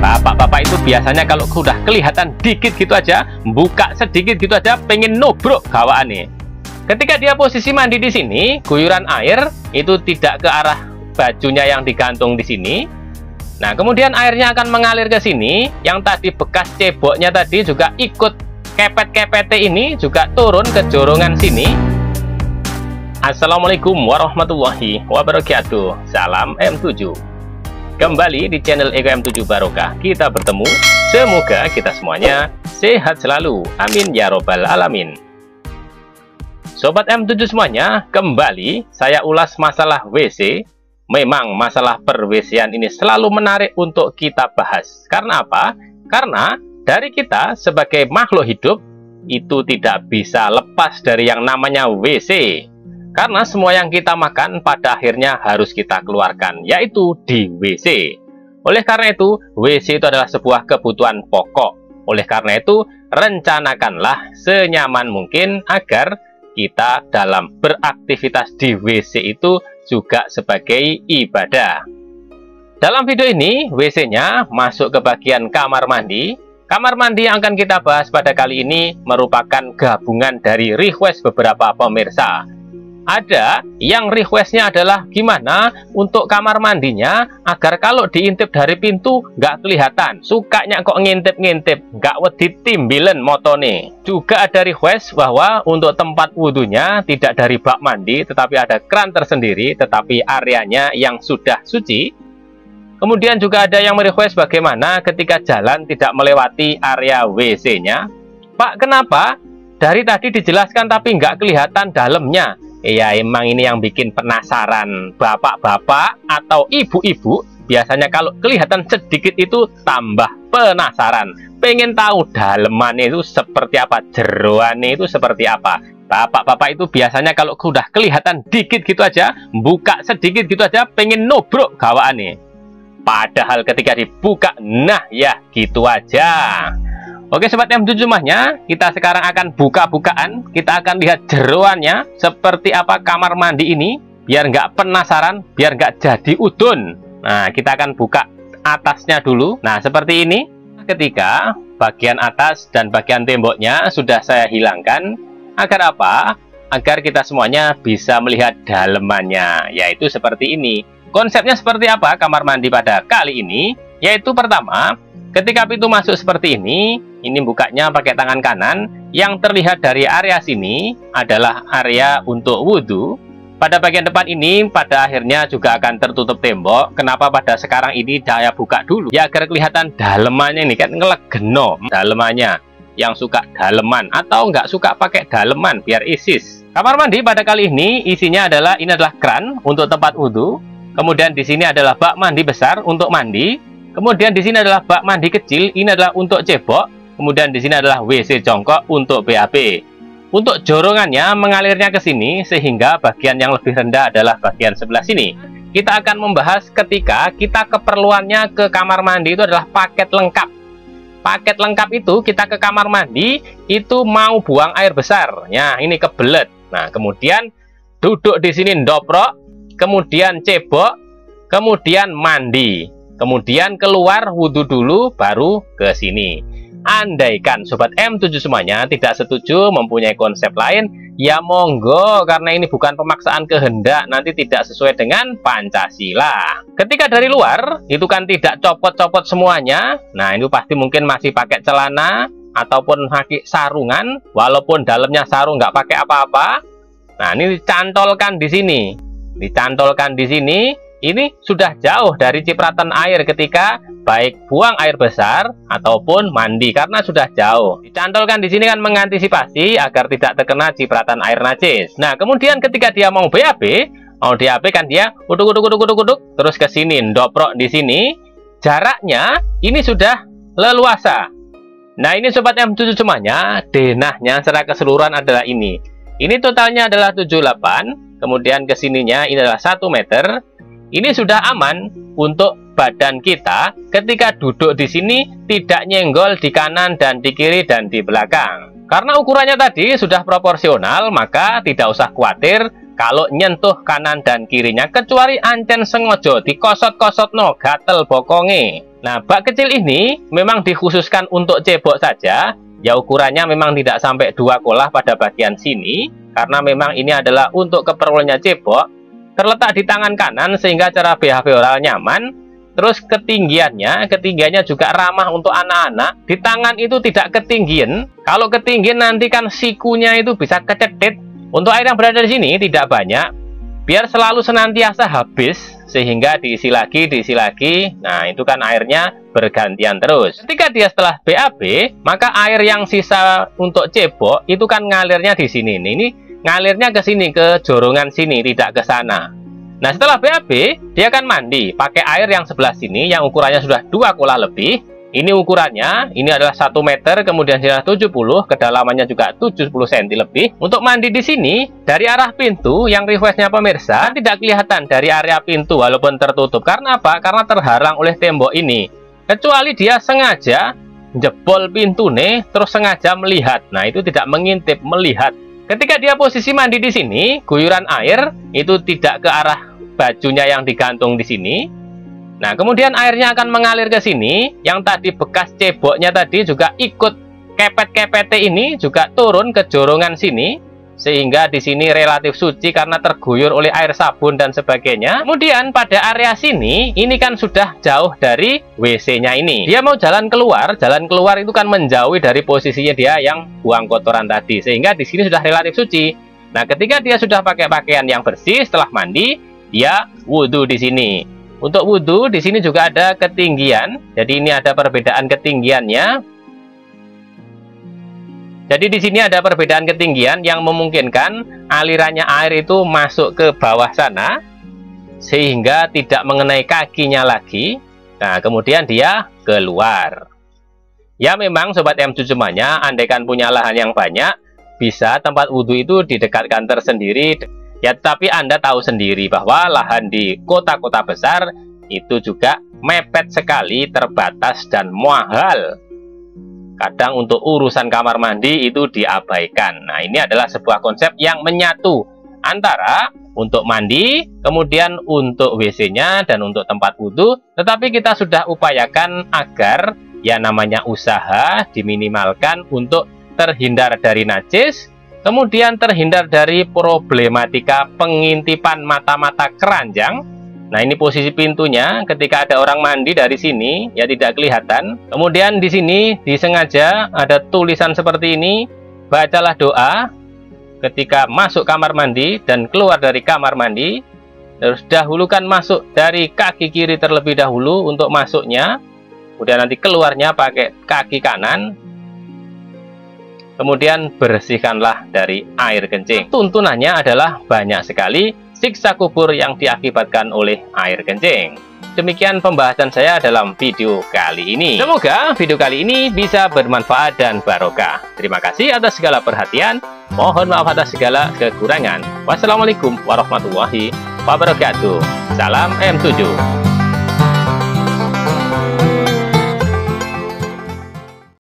Bapak-bapak itu biasanya kalau udah kelihatan dikit gitu aja, buka sedikit gitu aja, pengen nubruk gawaane. Ketika dia posisi mandi di sini, guyuran air itu tidak ke arah bajunya yang digantung di sini. Nah, kemudian airnya akan mengalir ke sini. Yang tadi bekas ceboknya tadi juga ikut kepet-kepet ini juga turun ke jorongan sini. Assalamualaikum warahmatullahi wabarakatuh. Salam M7. Kembali di channel Eko M7 Barokah kita bertemu. Semoga kita semuanya sehat selalu. Amin ya robbal alamin. Sobat M7 semuanya, kembali saya ulas masalah WC. Memang masalah per-WC-an ini selalu menarik untuk kita bahas. Karena apa? Karena dari kita sebagai makhluk hidup itu tidak bisa lepas dari yang namanya WC. Karena semua yang kita makan pada akhirnya harus kita keluarkan, yaitu di WC. Oleh karena itu, WC itu adalah sebuah kebutuhan pokok. Oleh karena itu, rencanakanlah senyaman mungkin agar kita dalam beraktivitas di WC itu juga sebagai ibadah. Dalam video ini, WC-nya masuk ke bagian kamar mandi. Kamar mandi yang akan kita bahas pada kali ini merupakan gabungan dari request beberapa pemirsa. Ada yang requestnya adalah gimana untuk kamar mandinya agar kalau diintip dari pintu nggak kelihatan. Sukanya kok ngintip-ngintip, nggak wedi timbilen motone. Juga ada request bahwa untuk tempat wudhunya tidak dari bak mandi, tetapi ada kran tersendiri, tetapi areanya yang sudah suci. Kemudian juga ada yang merequest bagaimana ketika jalan tidak melewati area WC-nya. Pak, kenapa? Dari tadi dijelaskan tapi nggak kelihatan dalamnya. Iya, emang ini yang bikin penasaran bapak-bapak atau ibu-ibu. Biasanya kalau kelihatan sedikit itu tambah penasaran. Pengen tahu dalemannya itu seperti apa, jeroannya itu seperti apa. Bapak-bapak itu biasanya kalau udah kelihatan dikit gitu aja, buka sedikit gitu aja, pengen nubruk gawaane. Padahal ketika dibuka, nah ya gitu aja. Oke sobat M7 semuanya, kita sekarang akan buka-bukaan. Kita akan lihat jeroannya seperti apa kamar mandi ini, biar nggak penasaran, biar nggak jadi udun. Nah, kita akan buka atasnya dulu. Nah, seperti ini. Ketika bagian atas dan bagian temboknya sudah saya hilangkan. Agar apa? Agar kita semuanya bisa melihat dalemannya, yaitu seperti ini. Konsepnya seperti apa kamar mandi pada kali ini? Yaitu pertama, ketika pintu masuk seperti ini bukanya pakai tangan kanan. Yang terlihat dari area sini adalah area untuk wudhu. Pada bagian depan ini pada akhirnya juga akan tertutup tembok. Kenapa pada sekarang ini saya buka dulu? Ya agar kelihatan dalemannya ini kan ngelegeno dalemannya. Yang suka daleman atau nggak suka pakai daleman biar isis. Kamar mandi pada kali ini isinya adalah kran untuk tempat wudhu. Kemudian di sini adalah bak mandi besar untuk mandi. Kemudian di sini adalah bak mandi kecil, ini adalah untuk cebok. Kemudian di sini adalah WC jongkok untuk BAB. Untuk jorongannya mengalirnya ke sini sehingga bagian yang lebih rendah adalah bagian sebelah sini. Kita akan membahas ketika kita keperluannya ke kamar mandi itu adalah paket lengkap. Paket lengkap itu kita ke kamar mandi itu mau buang air besar. Ya, ini kebelet. Nah, kemudian duduk di sini ndoprok, kemudian cebok, kemudian mandi. Kemudian keluar wudhu dulu baru ke sini. Andaikan sobat M7 semuanya tidak setuju mempunyai konsep lain, ya monggo, karena ini bukan pemaksaan kehendak, nanti tidak sesuai dengan Pancasila. Ketika dari luar itu kan tidak copot-copot semuanya. Nah, ini pasti mungkin masih pakai celana ataupun pakai sarungan, walaupun dalamnya sarung nggak pakai apa-apa. Nah, ini dicantolkan di sini. Dicantolkan di sini. Ini sudah jauh dari cipratan air ketika baik buang air besar ataupun mandi karena sudah jauh. Dicantolkan di sini kan mengantisipasi agar tidak terkena cipratan air najis. Nah, kemudian ketika dia mau BAB kan dia uduk terus ke sini, ndoprok di sini. Jaraknya ini sudah leluasa. Nah, ini sobat M7 semuanya, denahnya secara keseluruhan adalah ini. Ini totalnya adalah 78, kemudian ke sininya ini adalah 1 meter. Ini sudah aman untuk badan kita ketika duduk di sini tidak nyenggol di kanan dan di kiri dan di belakang. Karena ukurannya tadi sudah proporsional, maka tidak usah khawatir kalau nyentuh kanan dan kirinya, kecuali ancen sengojo dikosot-kosot no gatel bokonge. Nah, bak kecil ini memang dikhususkan untuk cebok saja. Ya, ukurannya memang tidak sampai 2 kolah pada bagian sini, karena memang ini adalah untuk keperluannya cebok. Terletak di tangan kanan sehingga cara behavioral nyaman. Terus ketinggiannya juga ramah untuk anak-anak. Di tangan itu tidak ketinggian. Kalau ketinggian nanti kan sikunya itu bisa kecetit. Untuk air yang berada di sini tidak banyak. Biar selalu senantiasa habis, sehingga diisi lagi. Nah, itu kan airnya bergantian terus. Ketika dia setelah BAB, maka air yang sisa untuk cebok itu kan ngalirnya di sini. Ini ngalirnya ke sini, ke jorongan sini, tidak ke sana. Nah, setelah BAB, dia akan mandi pakai air yang sebelah sini, yang ukurannya sudah 2 kolah lebih. Ini ukurannya, ini adalah 1 meter, kemudian sudah 70, kedalamannya juga 70 cm lebih. Untuk mandi di sini, dari arah pintu, yang requestnya pemirsa, tidak kelihatan dari area pintu walaupun tertutup. Karena apa? Karena terhalang oleh tembok ini. Kecuali dia sengaja jebol pintu nih, terus sengaja melihat. Nah, itu tidak mengintip, melihat. Ketika dia posisi mandi di sini, guyuran air itu tidak ke arah bajunya yang digantung di sini. Nah, kemudian airnya akan mengalir ke sini. Yang tadi bekas ceboknya tadi juga ikut kepet-kepet ini juga turun ke jorongan sini. Sehingga di sini relatif suci karena terguyur oleh air sabun dan sebagainya. Kemudian pada area sini, ini kan sudah jauh dari WC-nya ini. Dia mau jalan keluar itu kan menjauhi dari posisinya dia yang buang kotoran tadi. Sehingga di sini sudah relatif suci. Nah, ketika dia sudah pakai pakaian yang bersih setelah mandi, dia wudhu di sini. Untuk wudhu di sini juga ada ketinggian. Jadi ini ada perbedaan ketinggiannya. Jadi di sini ada perbedaan ketinggian yang memungkinkan alirannya air itu masuk ke bawah sana sehingga tidak mengenai kakinya lagi. Nah, kemudian dia keluar. Ya, memang Sobat M2 semuanya, andaikan punya lahan yang banyak, bisa tempat wudhu itu didekatkan tersendiri. Ya, tapi Anda tahu sendiri bahwa lahan di kota-kota besar itu juga mepet sekali, terbatas dan mahal. Kadang untuk urusan kamar mandi itu diabaikan. Nah, ini adalah sebuah konsep yang menyatu antara untuk mandi, kemudian untuk WC-nya dan untuk tempat wudhu. Tetapi kita sudah upayakan agar ya namanya usaha diminimalkan untuk terhindar dari najis, kemudian terhindar dari problematika pengintipan mata-mata keranjang. Nah, ini posisi pintunya. Ketika ada orang mandi dari sini, ya tidak kelihatan. Kemudian di sini disengaja ada tulisan seperti ini. Bacalah doa ketika masuk kamar mandi dan keluar dari kamar mandi. Terus dahulukan masuk dari kaki kiri terlebih dahulu untuk masuknya. Kemudian nanti keluarnya pakai kaki kanan. Kemudian bersihkanlah dari air kencing. Tuntunannya adalah banyak sekali siksa kubur yang diakibatkan oleh air kencing. Demikian pembahasan saya dalam video kali ini. Semoga video kali ini bisa bermanfaat dan barokah. Terima kasih atas segala perhatian. Mohon maaf atas segala kekurangan. Wassalamualaikum warahmatullahi wabarakatuh. Salam M7.